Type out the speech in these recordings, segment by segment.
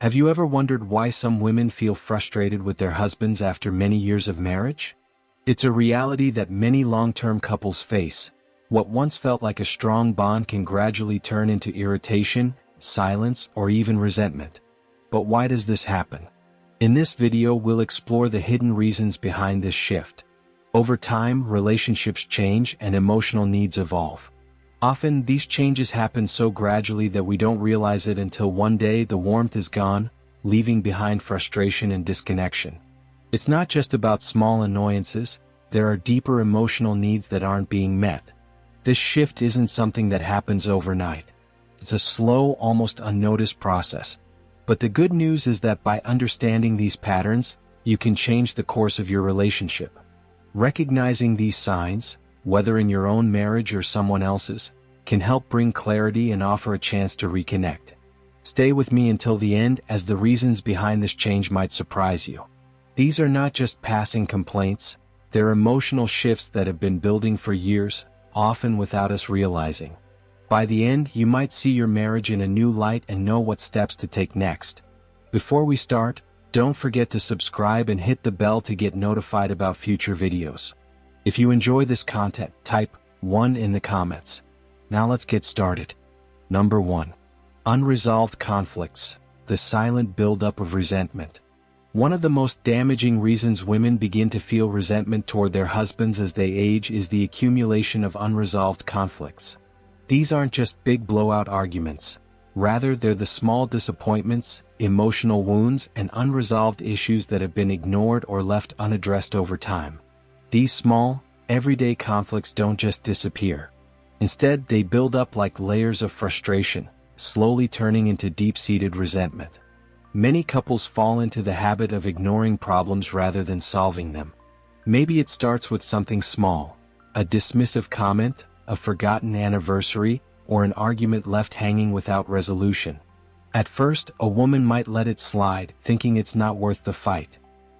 Have you ever wondered why some women feel frustrated with their husbands after many years of marriage? It's a reality that many long-term couples face. What once felt like a strong bond can gradually turn into irritation, silence, or even resentment. But why does this happen? In this video, we'll explore the hidden reasons behind this shift. Over time, relationships change and emotional needs evolve. Often, these changes happen so gradually that we don't realize it until one day the warmth is gone, leaving behind frustration and disconnection. It's not just about small annoyances, there are deeper emotional needs that aren't being met. This shift isn't something that happens overnight. It's a slow, almost unnoticed process. But the good news is that by understanding these patterns, you can change the course of your relationship. Recognizing these signs, whether in your own marriage or someone else's, can help bring clarity and offer a chance to reconnect. Stay with me until the end, as the reasons behind this change might surprise you. These are not just passing complaints, they're emotional shifts that have been building for years, often without us realizing. By the end, you might see your marriage in a new light and know what steps to take next. Before we start, don't forget to subscribe and hit the bell to get notified about future videos. If you enjoy this content, type 1 in the comments. Now let's get started. Number 1. Unresolved conflicts, the silent buildup of resentment. One of the most damaging reasons women begin to feel resentment toward their husbands as they age is the accumulation of unresolved conflicts. These aren't just big blowout arguments. Rather, they're the small disappointments, emotional wounds, and unresolved issues that have been ignored or left unaddressed over time. These small, everyday conflicts don't just disappear. Instead, they build up like layers of frustration, slowly turning into deep-seated resentment. Many couples fall into the habit of ignoring problems rather than solving them. Maybe it starts with something small, a dismissive comment, a forgotten anniversary, or an argument left hanging without resolution. At first, a woman might let it slide, thinking it's not worth the fight.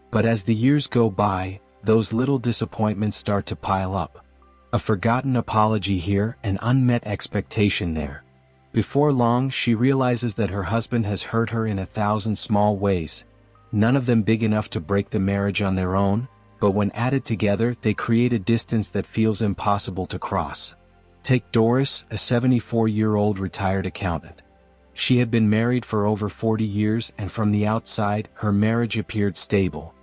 But as the years go by, those little disappointments start to pile up. A forgotten apology here, an unmet expectation there. Before long, she realizes that her husband has hurt her in 1,000 small ways, none of them big enough to break the marriage on their own, but when added together, they create a distance that feels impossible to cross. Take Doris, a 74-year-old retired accountant. She had been married for over 40 years, and from the outside, her marriage appeared stable.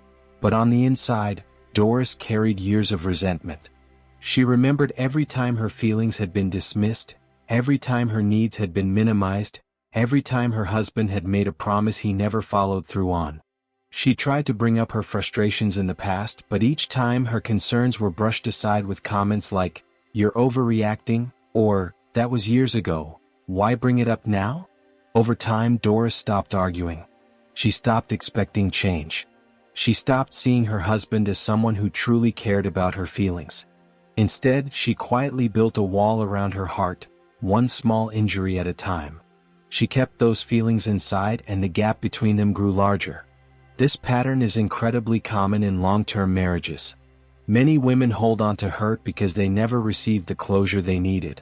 But on the inside, Doris carried years of resentment. She remembered every time her feelings had been dismissed, every time her needs had been minimized, every time her husband had made a promise he never followed through on. She tried to bring up her frustrations in the past, but each time her concerns were brushed aside with comments like, "You're overreacting," or, "That was years ago, why bring it up now?" Over time, Doris stopped arguing. She stopped expecting change. She stopped seeing her husband as someone who truly cared about her feelings. Instead, she quietly built a wall around her heart, one small injury at a time. She kept those feelings inside, and the gap between them grew larger. This pattern is incredibly common in long-term marriages. Many women hold on to hurt because they never received the closure they needed.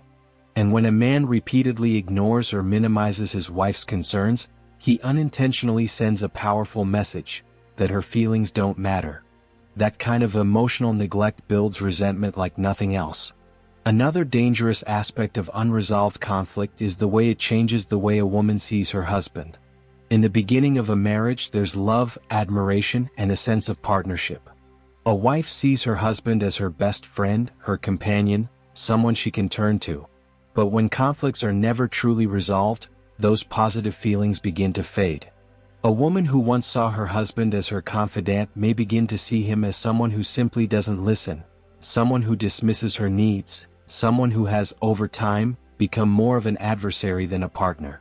And when a man repeatedly ignores or minimizes his wife's concerns, he unintentionally sends a powerful message that her feelings don't matter. That kind of emotional neglect builds resentment like nothing else. Another dangerous aspect of unresolved conflict is the way it changes the way a woman sees her husband. In the beginning of a marriage, there's love, admiration, and a sense of partnership. A wife sees her husband as her best friend, her companion, someone she can turn to. But when conflicts are never truly resolved, those positive feelings begin to fade. A woman who once saw her husband as her confidant may begin to see him as someone who simply doesn't listen, someone who dismisses her needs, someone who has, over time, become more of an adversary than a partner.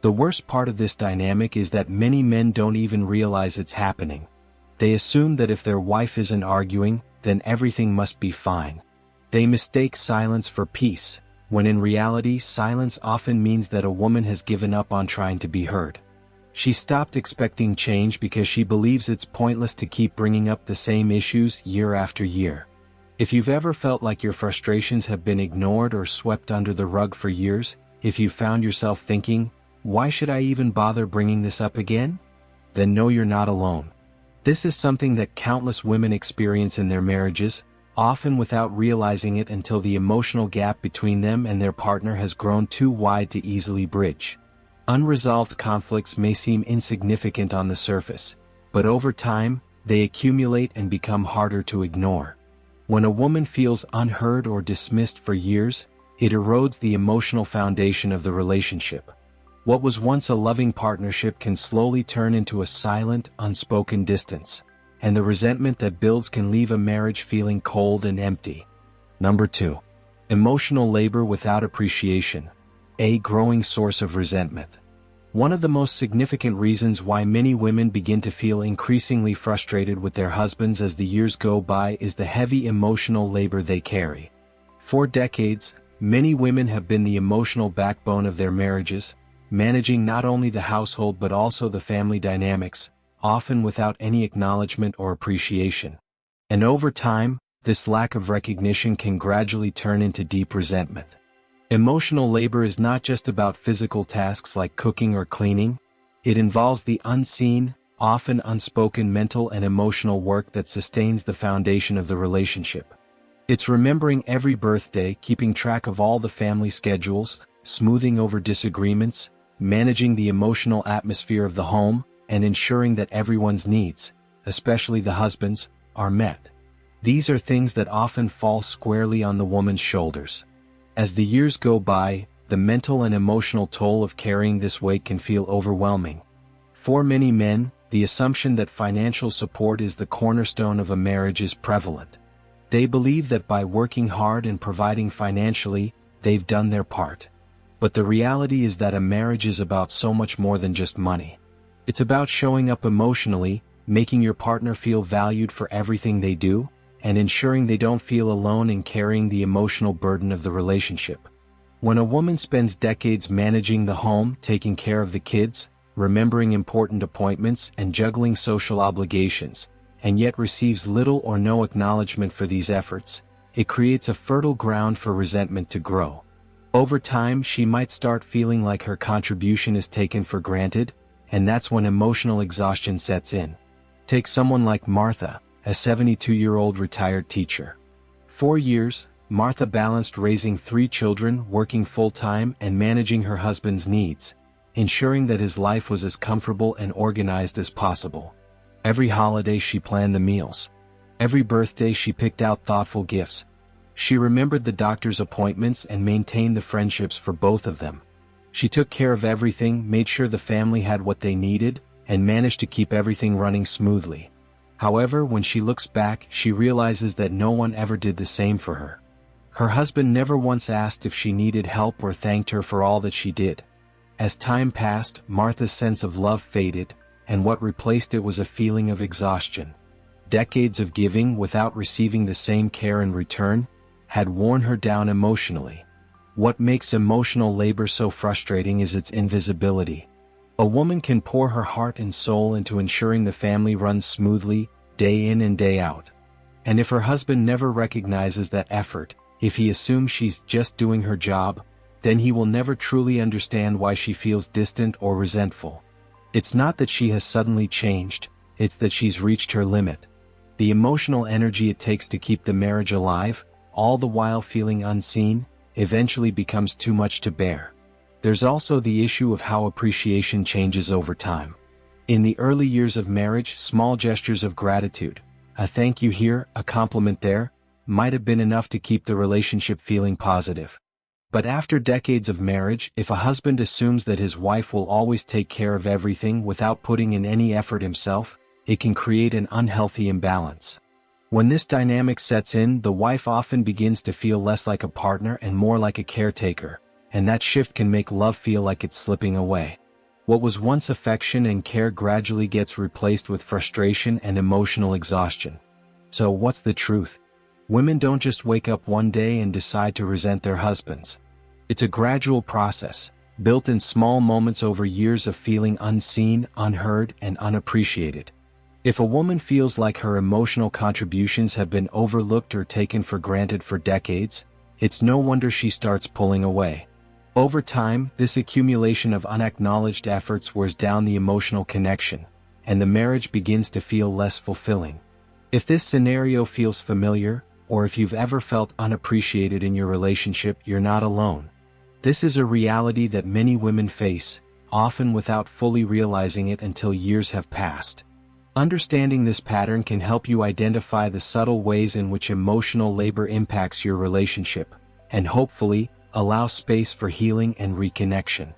The worst part of this dynamic is that many men don't even realize it's happening. They assume that if their wife isn't arguing, then everything must be fine. They mistake silence for peace, when in reality, silence often means that a woman has given up on trying to be heard. She stopped expecting change because she believes it's pointless to keep bringing up the same issues year after year. If you've ever felt like your frustrations have been ignored or swept under the rug for years, if you found yourself thinking, Why should I even bother bringing this up again? Then know you're not alone. This is something that countless women experience in their marriages, often without realizing it until the emotional gap between them and their partner has grown too wide to easily bridge. Unresolved conflicts may seem insignificant on the surface, but over time, they accumulate and become harder to ignore. When a woman feels unheard or dismissed for years, it erodes the emotional foundation of the relationship. What was once a loving partnership can slowly turn into a silent, unspoken distance, and the resentment that builds can leave a marriage feeling cold and empty. Number 2. Emotional labor without appreciation, a growing source of resentment. One of the most significant reasons why many women begin to feel increasingly frustrated with their husbands as the years go by is the heavy emotional labor they carry. For decades, many women have been the emotional backbone of their marriages, managing not only the household but also the family dynamics, often without any acknowledgement or appreciation. And over time, this lack of recognition can gradually turn into deep resentment. Emotional labor is not just about physical tasks like cooking or cleaning. It involves the unseen, often unspoken mental and emotional work that sustains the foundation of the relationship. It's remembering every birthday, keeping track of all the family schedules, smoothing over disagreements, managing the emotional atmosphere of the home, and ensuring that everyone's needs, especially the husband's, are met. These are things that often fall squarely on the woman's shoulders. As the years go by, the mental and emotional toll of carrying this weight can feel overwhelming. For many men, the assumption that financial support is the cornerstone of a marriage is prevalent. They believe that by working hard and providing financially, they've done their part. But the reality is that a marriage is about so much more than just money. It's about showing up emotionally, making your partner feel valued for everything they do, and ensuring they don't feel alone in carrying the emotional burden of the relationship. When a woman spends decades managing the home, taking care of the kids, remembering important appointments, and juggling social obligations, and yet receives little or no acknowledgement for these efforts, it creates a fertile ground for resentment to grow. Over time, she might start feeling like her contribution is taken for granted, and that's when emotional exhaustion sets in. Take someone like Martha, a 72-year-old retired teacher. For years, Martha balanced raising 3 children, working full-time, and managing her husband's needs, ensuring that his life was as comfortable and organized as possible. Every holiday she planned the meals. Every birthday she picked out thoughtful gifts. She remembered the doctor's appointments and maintained the friendships for both of them. She took care of everything, made sure the family had what they needed, and managed to keep everything running smoothly. However, when she looks back, she realizes that no one ever did the same for her. Her husband never once asked if she needed help or thanked her for all that she did. As time passed, Martha's sense of love faded, and what replaced it was a feeling of exhaustion. Decades of giving without receiving the same care in return had worn her down emotionally. What makes emotional labor so frustrating is its invisibility. A woman can pour her heart and soul into ensuring the family runs smoothly, day in and day out. And if her husband never recognizes that effort, if he assumes she's just doing her job, then he will never truly understand why she feels distant or resentful. It's not that she has suddenly changed, it's that she's reached her limit. The emotional energy it takes to keep the marriage alive, all the while feeling unseen, eventually becomes too much to bear. There's also the issue of how appreciation changes over time. In the early years of marriage, small gestures of gratitude, a thank you here, a compliment there, might have been enough to keep the relationship feeling positive. But after decades of marriage, if a husband assumes that his wife will always take care of everything without putting in any effort himself, it can create an unhealthy imbalance. When this dynamic sets in, the wife often begins to feel less like a partner and more like a caretaker, and that shift can make love feel like it's slipping away. What was once affection and care gradually gets replaced with frustration and emotional exhaustion. So what's the truth? Women don't just wake up one day and decide to resent their husbands. It's a gradual process, built in small moments over years of feeling unseen, unheard, and unappreciated. If a woman feels like her emotional contributions have been overlooked or taken for granted for decades, it's no wonder she starts pulling away. Over time, this accumulation of unacknowledged efforts wears down the emotional connection, and the marriage begins to feel less fulfilling. If this scenario feels familiar, or if you've ever felt unappreciated in your relationship, you're not alone. This is a reality that many women face, often without fully realizing it until years have passed. Understanding this pattern can help you identify the subtle ways in which emotional labor impacts your relationship, and hopefully, allow space for healing and reconnection.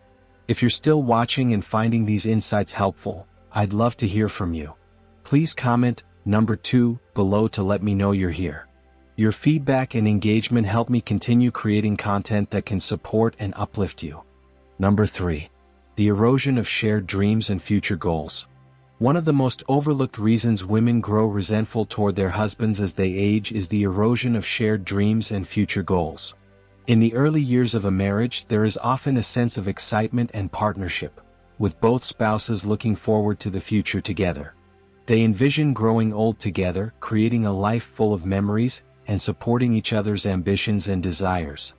If you're still watching and finding these insights helpful, I'd love to hear from you. Please comment number 2 below to let me know you're here. Your feedback and engagement help me continue creating content that can support and uplift you. Number 3. The erosion of shared dreams and future goals. One of the most overlooked reasons women grow resentful toward their husbands as they age is the erosion of shared dreams and future goals. In the early years of a marriage, there is often a sense of excitement and partnership, with both spouses looking forward to the future together. They envision growing old together, creating a life full of memories, and supporting each other's ambitions and desires.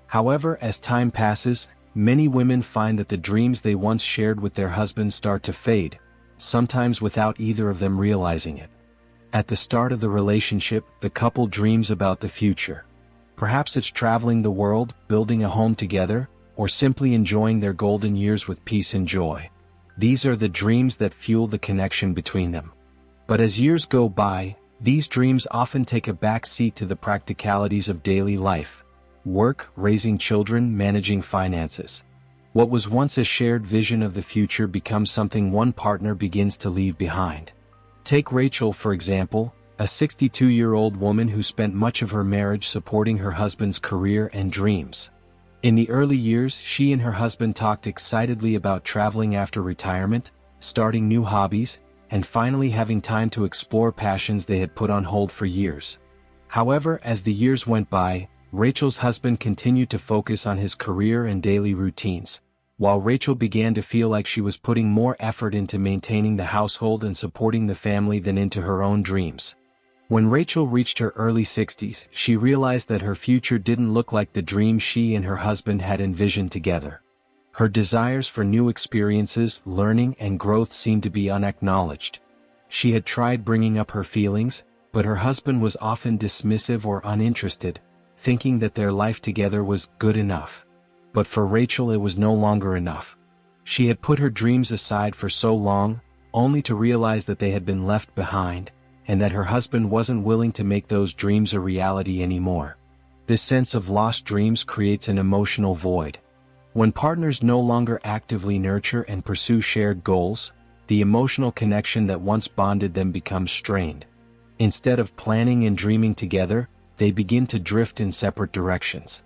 However, as time passes, many women find that the dreams they once shared with their husbands start to fade, sometimes without either of them realizing it. At the start of the relationship, the couple dreams about the future. Perhaps it's traveling the world, building a home together, or simply enjoying their golden years with peace and joy. These are the dreams that fuel the connection between them. But as years go by, these dreams often take a back seat to the practicalities of daily life. Work, raising children, managing finances. What was once a shared vision of the future becomes something one partner begins to leave behind. Take Rachel, for example, a 62-year-old woman who spent much of her marriage supporting her husband's career and dreams. In the early years, she and her husband talked excitedly about traveling after retirement, starting new hobbies, and finally having time to explore passions they had put on hold for years. However, as the years went by, Rachel's husband continued to focus on his career and daily routines, while Rachel began to feel like she was putting more effort into maintaining the household and supporting the family than into her own dreams. When Rachel reached her early 60s, she realized that her future didn't look like the dream she and her husband had envisioned together. Her desires for new experiences, learning, and growth seemed to be unacknowledged. She had tried bringing up her feelings, but her husband was often dismissive or uninterested, thinking that their life together was good enough. But for Rachel, it was no longer enough. She had put her dreams aside for so long, only to realize that they had been left behind, and that her husband wasn't willing to make those dreams a reality anymore. This sense of lost dreams creates an emotional void. When partners no longer actively nurture and pursue shared goals, the emotional connection that once bonded them becomes strained. Instead of planning and dreaming together, they begin to drift in separate directions.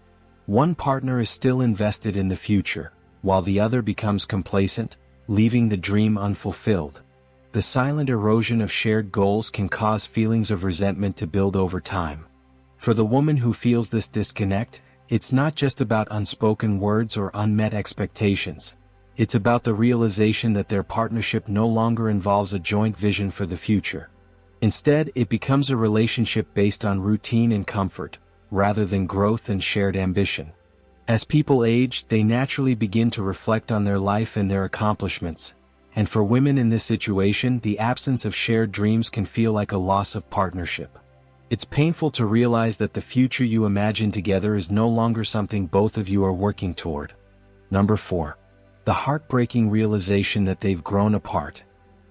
One partner is still invested in the future, while the other becomes complacent, leaving the dream unfulfilled. The silent erosion of shared goals can cause feelings of resentment to build over time. For the woman who feels this disconnect, it's not just about unspoken words or unmet expectations. It's about the realization that their partnership no longer involves a joint vision for the future. Instead, it becomes a relationship based on routine and comfort, rather than growth and shared ambition. As people age, they naturally begin to reflect on their life and their accomplishments. And for women in this situation, the absence of shared dreams can feel like a loss of partnership. It's painful to realize that the future you imagine together is no longer something both of you are working toward. Number 4. The heartbreaking realization that they've grown apart.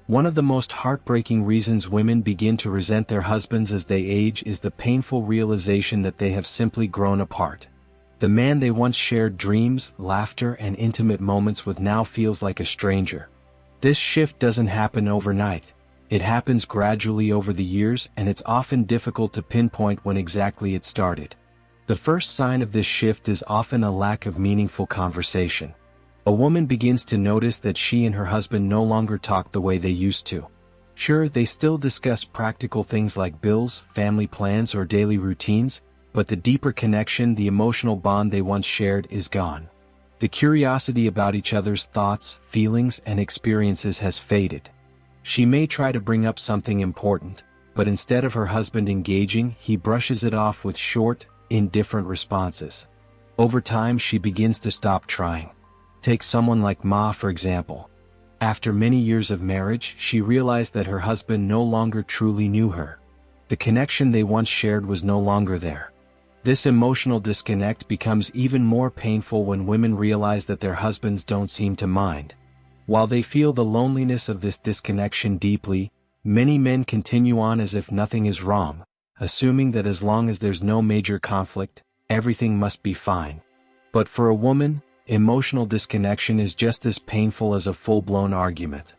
One of the most heartbreaking reasons women begin to resent their husbands as they age is the painful realization that they have simply grown apart. The man they once shared dreams, laughter, and intimate moments with now feels like a stranger. This shift doesn't happen overnight. It happens gradually over the years, and it's often difficult to pinpoint when exactly it started. The first sign of this shift is often a lack of meaningful conversation. A woman begins to notice that she and her husband no longer talk the way they used to. Sure, they still discuss practical things like bills, family plans, or daily routines, but the deeper connection, the emotional bond they once shared, is gone. The curiosity about each other's thoughts, feelings, and experiences has faded. She may try to bring up something important, but instead of her husband engaging, he brushes it off with short, indifferent responses. Over time, she begins to stop trying. Take someone like Ma, for example. After many years of marriage, she realized that her husband no longer truly knew her. The connection they once shared was no longer there. This emotional disconnect becomes even more painful when women realize that their husbands don't seem to mind. While they feel the loneliness of this disconnection deeply, many men continue on as if nothing is wrong, assuming that as long as there's no major conflict, everything must be fine. But for a woman, emotional disconnection is just as painful as a full-blown argument.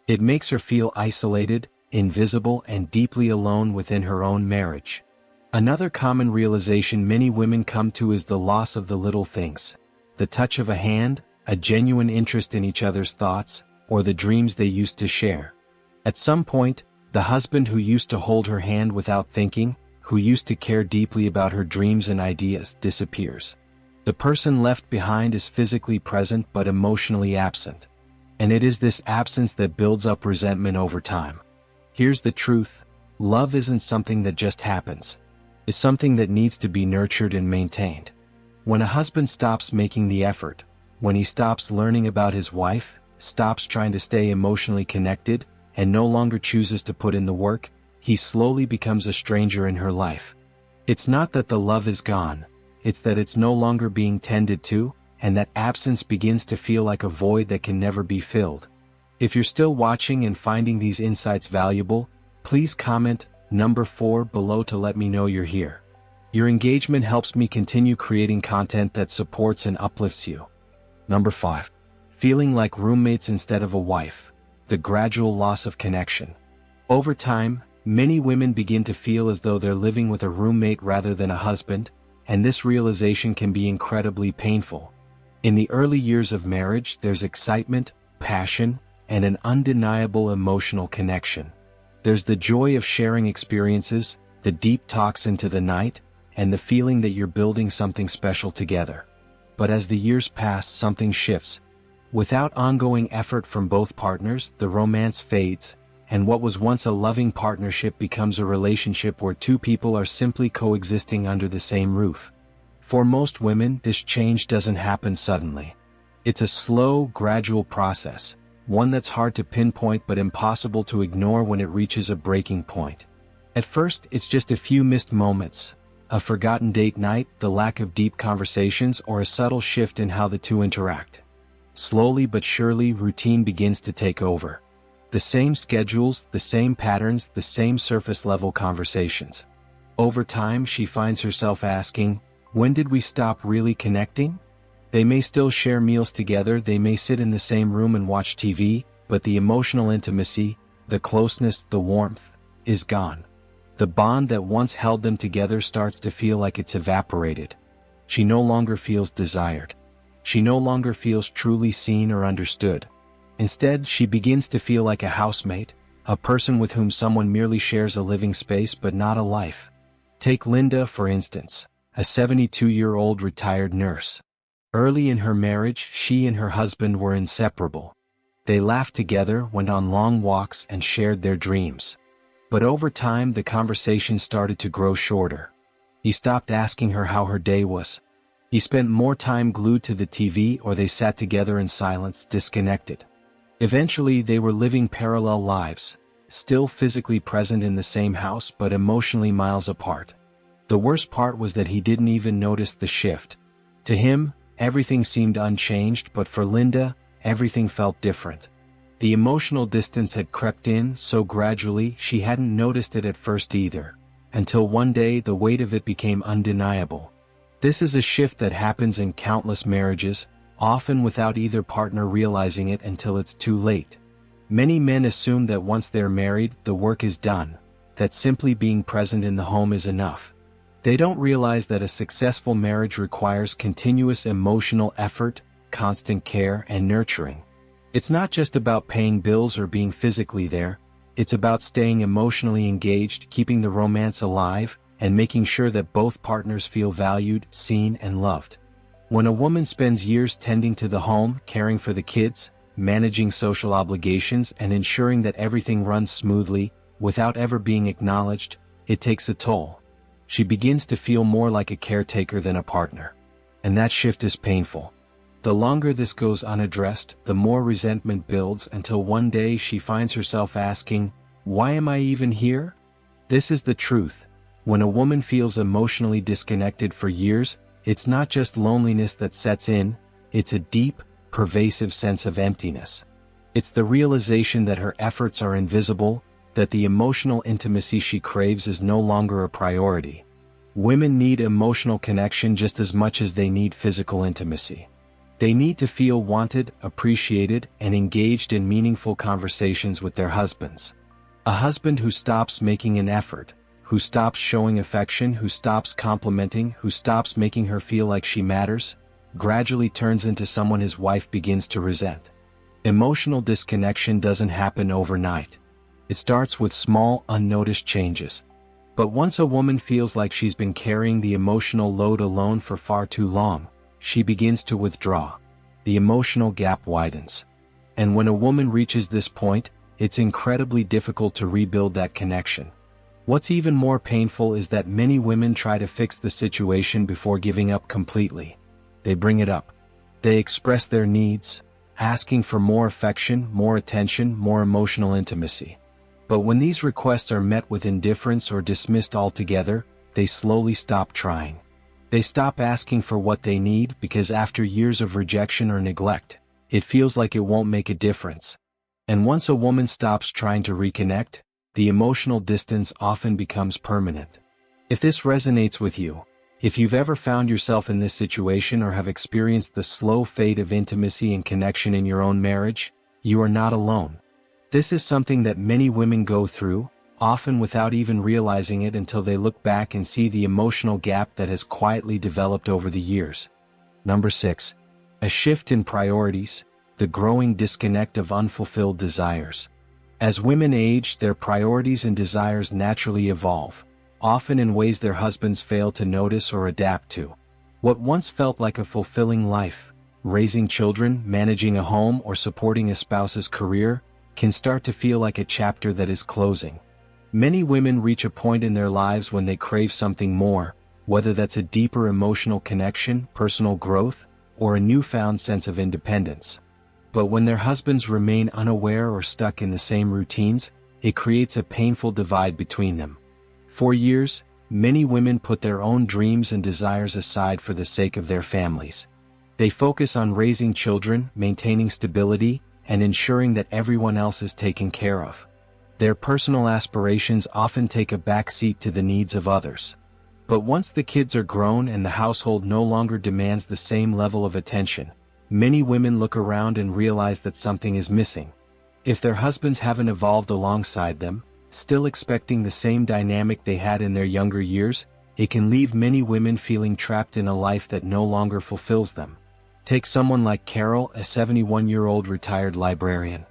It makes her feel isolated, invisible, and deeply alone within her own marriage. Another common realization many women come to is the loss of the little things. The touch of a hand, a genuine interest in each other's thoughts, or the dreams they used to share. At some point, the husband who used to hold her hand without thinking, who used to care deeply about her dreams and ideas, disappears. The person left behind is physically present but emotionally absent. And it is this absence that builds up resentment over time. Here's the truth: love isn't something that just happens. It's something that needs to be nurtured and maintained. When a husband stops making the effort, when he stops learning about his wife, stops trying to stay emotionally connected, and no longer chooses to put in the work, he slowly becomes a stranger in her life. It's not that the love is gone, it's that it's no longer being tended to, and that absence begins to feel like a void that can never be filled. If you're still watching and finding these insights valuable, please comment number 4 below to let me know you're here. Your engagement helps me continue creating content that supports and uplifts you. Number 5. Feeling like roommates instead of a wife. The gradual loss of connection. Over time, many women begin to feel as though they're living with a roommate rather than a husband, and this realization can be incredibly painful. In the early years of marriage, there's excitement, passion, and an undeniable emotional connection. There's the joy of sharing experiences, the deep talks into the night, and the feeling that you're building something special together. But as the years pass, something shifts. Without ongoing effort from both partners, the romance fades, and what was once a loving partnership becomes a relationship where two people are simply coexisting under the same roof. For most women, this change doesn't happen suddenly. It's a slow, gradual process, one that's hard to pinpoint but impossible to ignore when it reaches a breaking point. At first, it's just a few missed moments, a forgotten date night, the lack of deep conversations, or a subtle shift in how the two interact. Slowly but surely, routine begins to take over. The same schedules, the same patterns, the same surface-level conversations. Over time, she finds herself asking, when did we stop really connecting? They may still share meals together, they may sit in the same room and watch TV, but the emotional intimacy, the closeness, the warmth, is gone. The bond that once held them together starts to feel like it's evaporated. She no longer feels desired. She no longer feels truly seen or understood. Instead, she begins to feel like a housemate, a person with whom someone merely shares a living space but not a life. Take Linda, for instance, a 72-year-old retired nurse. Early in her marriage, she and her husband were inseparable. They laughed together, went on long walks, and shared their dreams. But over time, the conversation started to grow shorter. He stopped asking her how her day was. He spent more time glued to the TV, or they sat together in silence, disconnected. Eventually, they were living parallel lives, still physically present in the same house but emotionally miles apart. The worst part was that he didn't even notice the shift. To him, everything seemed unchanged, but for Linda, everything felt different. The emotional distance had crept in so gradually she hadn't noticed it at first either, until one day the weight of it became undeniable. This is a shift that happens in countless marriages, often without either partner realizing it until it's too late. Many men assume that once they're married, the work is done, that simply being present in the home is enough. They don't realize that a successful marriage requires continuous emotional effort, constant care, and nurturing. It's not just about paying bills or being physically there, it's about staying emotionally engaged, keeping the romance alive, and making sure that both partners feel valued, seen, and loved. When a woman spends years tending to the home, caring for the kids, managing social obligations, and ensuring that everything runs smoothly, without ever being acknowledged, it takes a toll. She begins to feel more like a caretaker than a partner. And that shift is painful. The longer this goes unaddressed, the more resentment builds until one day she finds herself asking, "Why am I even here?" This is the truth. When a woman feels emotionally disconnected for years, it's not just loneliness that sets in, it's a deep, pervasive sense of emptiness. It's the realization that her efforts are invisible, that the emotional intimacy she craves is no longer a priority. Women need emotional connection just as much as they need physical intimacy. They need to feel wanted, appreciated, and engaged in meaningful conversations with their husbands. A husband who stops making an effort, who stops showing affection, who stops complimenting, who stops making her feel like she matters, gradually turns into someone his wife begins to resent. Emotional disconnection doesn't happen overnight. It starts with small, unnoticed changes. But once a woman feels like she's been carrying the emotional load alone for far too long, she begins to withdraw. The emotional gap widens. And when a woman reaches this point, it's incredibly difficult to rebuild that connection. What's even more painful is that many women try to fix the situation before giving up completely. They bring it up. They express their needs, asking for more affection, more attention, more emotional intimacy. But when these requests are met with indifference or dismissed altogether, they slowly stop trying. They stop asking for what they need because after years of rejection or neglect, it feels like it won't make a difference. And once a woman stops trying to reconnect, the emotional distance often becomes permanent. If this resonates with you, if you've ever found yourself in this situation or have experienced the slow fade of intimacy and connection in your own marriage, you are not alone. This is something that many women go through, often without even realizing it until they look back and see the emotional gap that has quietly developed over the years. Number 6. A shift in priorities, the growing disconnect of unfulfilled desires. As women age, their priorities and desires naturally evolve, often in ways their husbands fail to notice or adapt to. What once felt like a fulfilling life, raising children, managing a home, or supporting a spouse's career, can start to feel like a chapter that is closing. Many women reach a point in their lives when they crave something more, whether that's a deeper emotional connection, personal growth, or a newfound sense of independence. But when their husbands remain unaware or stuck in the same routines, it creates a painful divide between them. For years, many women put their own dreams and desires aside for the sake of their families. They focus on raising children, maintaining stability, and ensuring that everyone else is taken care of. Their personal aspirations often take a back seat to the needs of others. But once the kids are grown and the household no longer demands the same level of attention, many women look around and realize that something is missing. If their husbands haven't evolved alongside them, still expecting the same dynamic they had in their younger years, it can leave many women feeling trapped in a life that no longer fulfills them. Take someone like Carol, a 71-year-old retired librarian.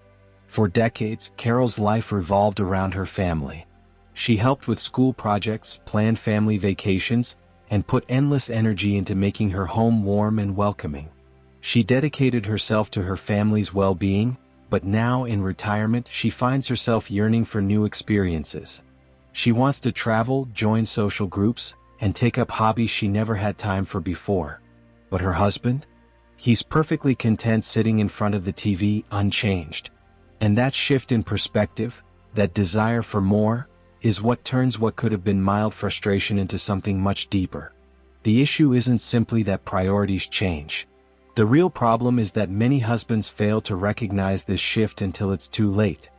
For decades, Carol's life revolved around her family. She helped with school projects, planned family vacations, and put endless energy into making her home warm and welcoming. She dedicated herself to her family's well-being, but now in retirement she finds herself yearning for new experiences. She wants to travel, join social groups, and take up hobbies she never had time for before. But her husband? He's perfectly content sitting in front of the TV, unchanged. And that shift in perspective, that desire for more, is what turns what could have been mild frustration into something much deeper. The issue isn't simply that priorities change. The real problem is that many husbands fail to recognize this shift until it's too late.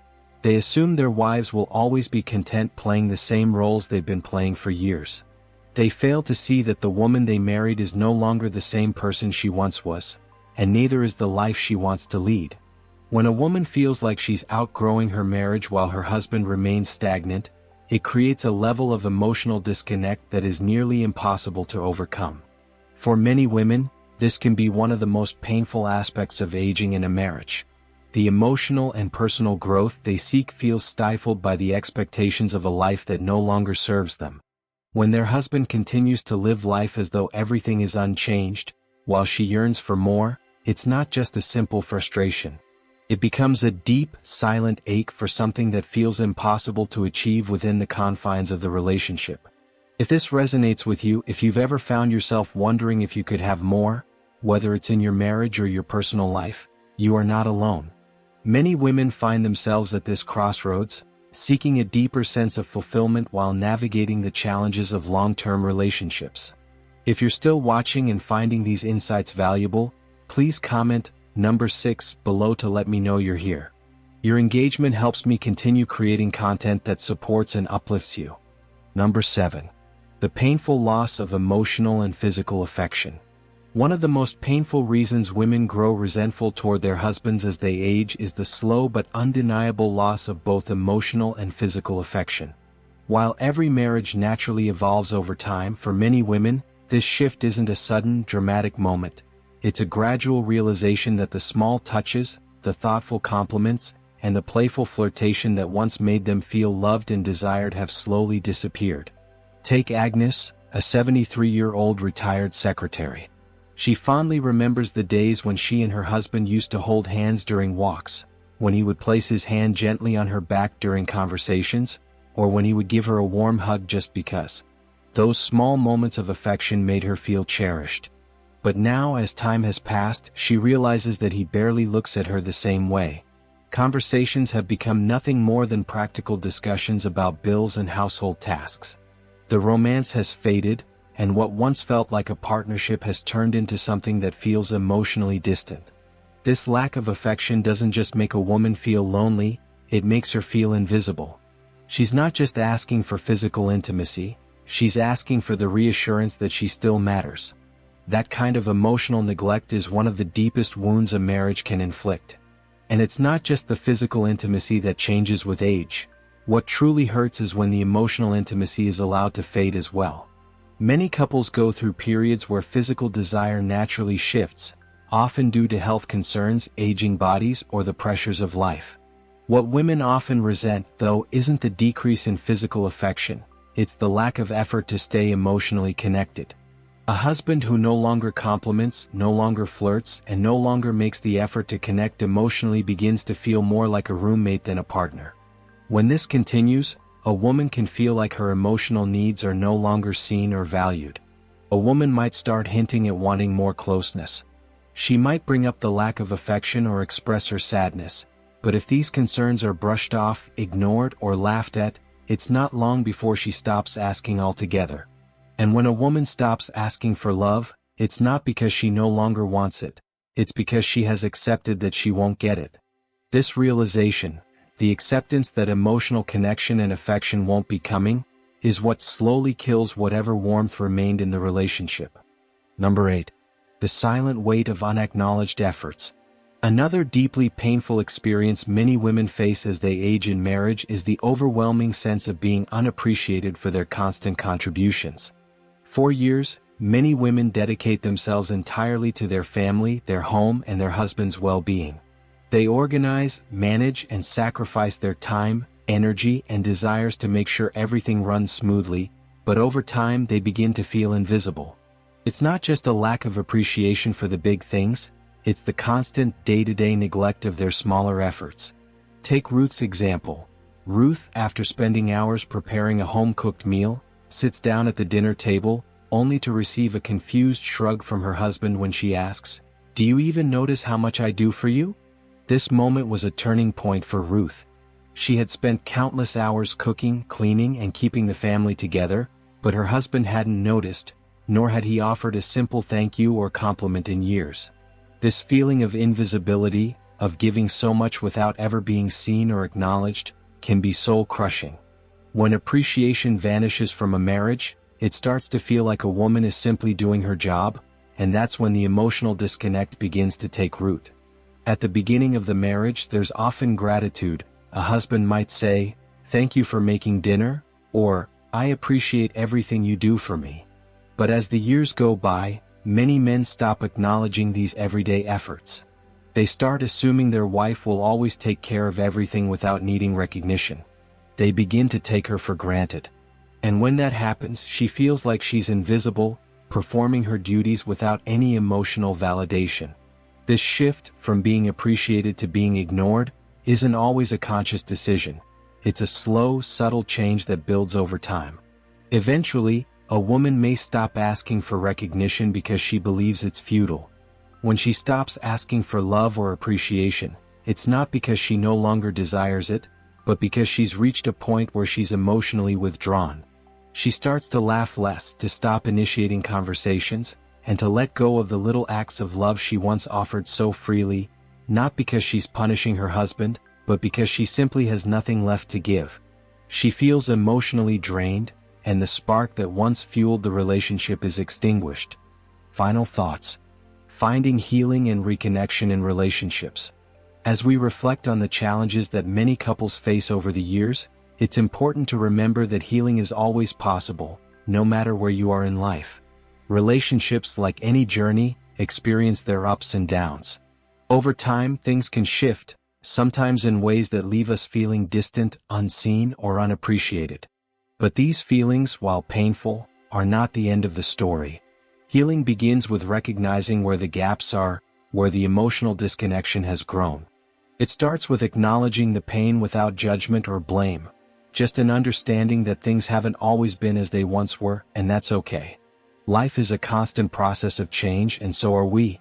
They assume their wives will always be content playing the same roles they've been playing for years. They fail to see that the woman they married is no longer the same person she once was, and neither is the life she wants to lead. When a woman feels like she's outgrowing her marriage while her husband remains stagnant, it creates a level of emotional disconnect that is nearly impossible to overcome. For many women, this can be one of the most painful aspects of aging in a marriage. The emotional and personal growth they seek feels stifled by the expectations of a life that no longer serves them. When their husband continues to live life as though everything is unchanged, while she yearns for more, it's not just a simple frustration. It becomes a deep, silent ache for something that feels impossible to achieve within the confines of the relationship. If this resonates with you, if you've ever found yourself wondering if you could have more, whether it's in your marriage or your personal life, you are not alone. Many women find themselves at this crossroads, seeking a deeper sense of fulfillment while navigating the challenges of long-term relationships. If you're still watching and finding these insights valuable, please comment number 6 below to let me know you're here. Your engagement helps me continue creating content that supports and uplifts you. Number 7. The painful loss of emotional and physical affection. One of the most painful reasons women grow resentful toward their husbands as they age is the slow but undeniable loss of both emotional and physical affection. While every marriage naturally evolves over time, for many women, this shift isn't a sudden, dramatic moment. It's a gradual realization that the small touches, the thoughtful compliments, and the playful flirtation that once made them feel loved and desired have slowly disappeared. Take Agnes, a 73-year-old retired secretary. She fondly remembers the days when she and her husband used to hold hands during walks, when he would place his hand gently on her back during conversations, or when he would give her a warm hug just because. Those small moments of affection made her feel cherished. But now, as time has passed, she realizes that he barely looks at her the same way. Conversations have become nothing more than practical discussions about bills and household tasks. The romance has faded, and what once felt like a partnership has turned into something that feels emotionally distant. This lack of affection doesn't just make a woman feel lonely, it makes her feel invisible. She's not just asking for physical intimacy, she's asking for the reassurance that she still matters. That kind of emotional neglect is one of the deepest wounds a marriage can inflict. And it's not just the physical intimacy that changes with age. What truly hurts is when the emotional intimacy is allowed to fade as well. Many couples go through periods where physical desire naturally shifts, often due to health concerns, aging bodies, or the pressures of life. What women often resent, though, isn't the decrease in physical affection, it's the lack of effort to stay emotionally connected. A husband who no longer compliments, no longer flirts, and no longer makes the effort to connect emotionally begins to feel more like a roommate than a partner. When this continues, a woman can feel like her emotional needs are no longer seen or valued. A woman might start hinting at wanting more closeness. She might bring up the lack of affection or express her sadness, but if these concerns are brushed off, ignored, or laughed at, it's not long before she stops asking altogether. And when a woman stops asking for love, it's not because she no longer wants it, it's because she has accepted that she won't get it. This realization, the acceptance that emotional connection and affection won't be coming, is what slowly kills whatever warmth remained in the relationship. Number 8. The silent weight of unacknowledged efforts. Another deeply painful experience many women face as they age in marriage is the overwhelming sense of being unappreciated for their constant contributions. For years, many women dedicate themselves entirely to their family, their home, and their husband's well-being. They organize, manage, and sacrifice their time, energy, and desires to make sure everything runs smoothly, but over time they begin to feel invisible. It's not just a lack of appreciation for the big things, it's the constant day-to-day neglect of their smaller efforts. Take Ruth's example. Ruth, after spending hours preparing a home-cooked meal, sits down at the dinner table, only to receive a confused shrug from her husband when she asks, "Do you even notice how much I do for you?" This moment was a turning point for Ruth. She had spent countless hours cooking, cleaning, and keeping the family together, but her husband hadn't noticed, nor had he offered a simple thank you or compliment in years. This feeling of invisibility, of giving so much without ever being seen or acknowledged, can be soul-crushing. When appreciation vanishes from a marriage, it starts to feel like a woman is simply doing her job, and that's when the emotional disconnect begins to take root. At the beginning of the marriage, there's often gratitude. A husband might say, "Thank you for making dinner," or, "I appreciate everything you do for me." But as the years go by, many men stop acknowledging these everyday efforts. They start assuming their wife will always take care of everything without needing recognition. They begin to take her for granted. And when that happens, she feels like she's invisible, performing her duties without any emotional validation. This shift, from being appreciated to being ignored, isn't always a conscious decision. It's a slow, subtle change that builds over time. Eventually, a woman may stop asking for recognition because she believes it's futile. When she stops asking for love or appreciation, it's not because she no longer desires it, but because she's reached a point where she's emotionally withdrawn. She starts to laugh less, to stop initiating conversations, and to let go of the little acts of love she once offered so freely, not because she's punishing her husband, but because she simply has nothing left to give. She feels emotionally drained, and the spark that once fueled the relationship is extinguished. Final thoughts. Finding healing and reconnection in relationships. As we reflect on the challenges that many couples face over the years, it's important to remember that healing is always possible, no matter where you are in life. Relationships, like any journey, experience their ups and downs. Over time, things can shift, sometimes in ways that leave us feeling distant, unseen, or unappreciated. But these feelings, while painful, are not the end of the story. Healing begins with recognizing where the gaps are, where the emotional disconnection has grown. It starts with acknowledging the pain without judgment or blame, just an understanding that things haven't always been as they once were, and that's okay. Life is a constant process of change, and so are we.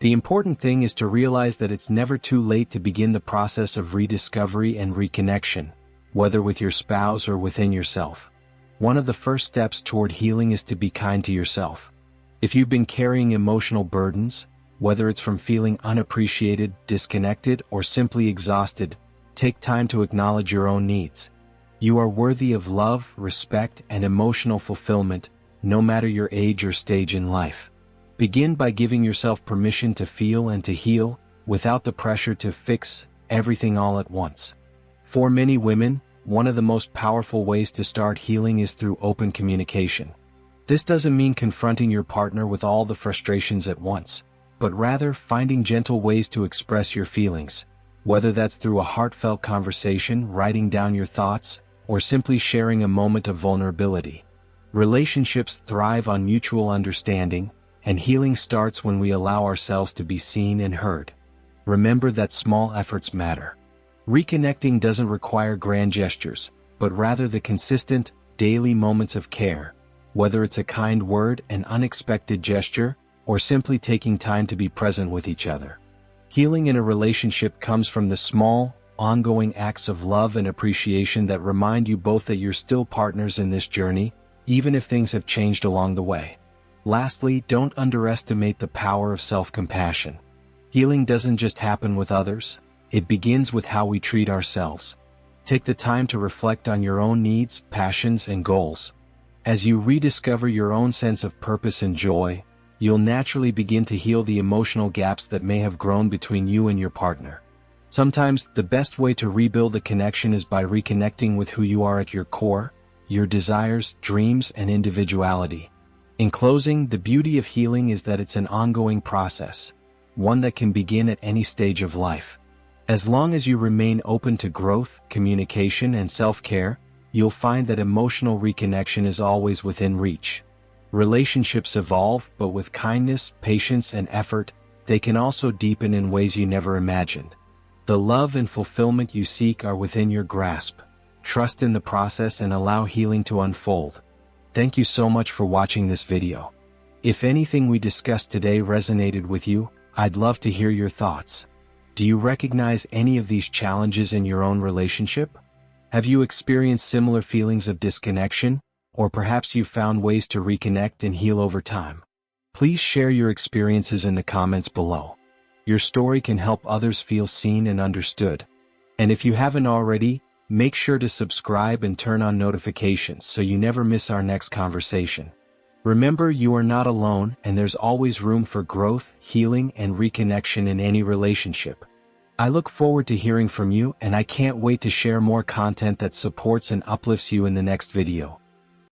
The important thing is to realize that it's never too late to begin the process of rediscovery and reconnection, whether with your spouse or within yourself. One of the first steps toward healing is to be kind to yourself. If you've been carrying emotional burdens, whether it's from feeling unappreciated, disconnected, or simply exhausted, take time to acknowledge your own needs. You are worthy of love, respect, and emotional fulfillment, no matter your age or stage in life. Begin by giving yourself permission to feel and to heal, without the pressure to fix everything all at once. For many women, one of the most powerful ways to start healing is through open communication. This doesn't mean confronting your partner with all the frustrations at once, but rather finding gentle ways to express your feelings, whether that's through a heartfelt conversation, writing down your thoughts, or simply sharing a moment of vulnerability. Relationships thrive on mutual understanding, and healing starts when we allow ourselves to be seen and heard. Remember that small efforts matter. Reconnecting doesn't require grand gestures, but rather the consistent, daily moments of care, whether it's a kind word, an unexpected gesture, or simply taking time to be present with each other. Healing in a relationship comes from the small, ongoing acts of love and appreciation that remind you both that you're still partners in this journey, even if things have changed along the way. Lastly, don't underestimate the power of self-compassion. Healing doesn't just happen with others, it begins with how we treat ourselves. Take the time to reflect on your own needs, passions, and goals. As you rediscover your own sense of purpose and joy, you'll naturally begin to heal the emotional gaps that may have grown between you and your partner. Sometimes, the best way to rebuild a connection is by reconnecting with who you are at your core, your desires, dreams, and individuality. In closing, the beauty of healing is that it's an ongoing process, one that can begin at any stage of life. As long as you remain open to growth, communication, and self-care, you'll find that emotional reconnection is always within reach. Relationships evolve, but with kindness, patience, and effort, they can also deepen in ways you never imagined. The love and fulfillment you seek are within your grasp. Trust in the process and allow healing to unfold. Thank you so much for watching this video. If anything we discussed today resonated with you, I'd love to hear your thoughts. Do you recognize any of these challenges in your own relationship? Have you experienced similar feelings of disconnection? Or perhaps you've found ways to reconnect and heal over time? Please share your experiences in the comments below. Your story can help others feel seen and understood. And if you haven't already, make sure to subscribe and turn on notifications so you never miss our next conversation. Remember, you are not alone, and there's always room for growth, healing, and reconnection in any relationship. I look forward to hearing from you, and I can't wait to share more content that supports and uplifts you in the next video.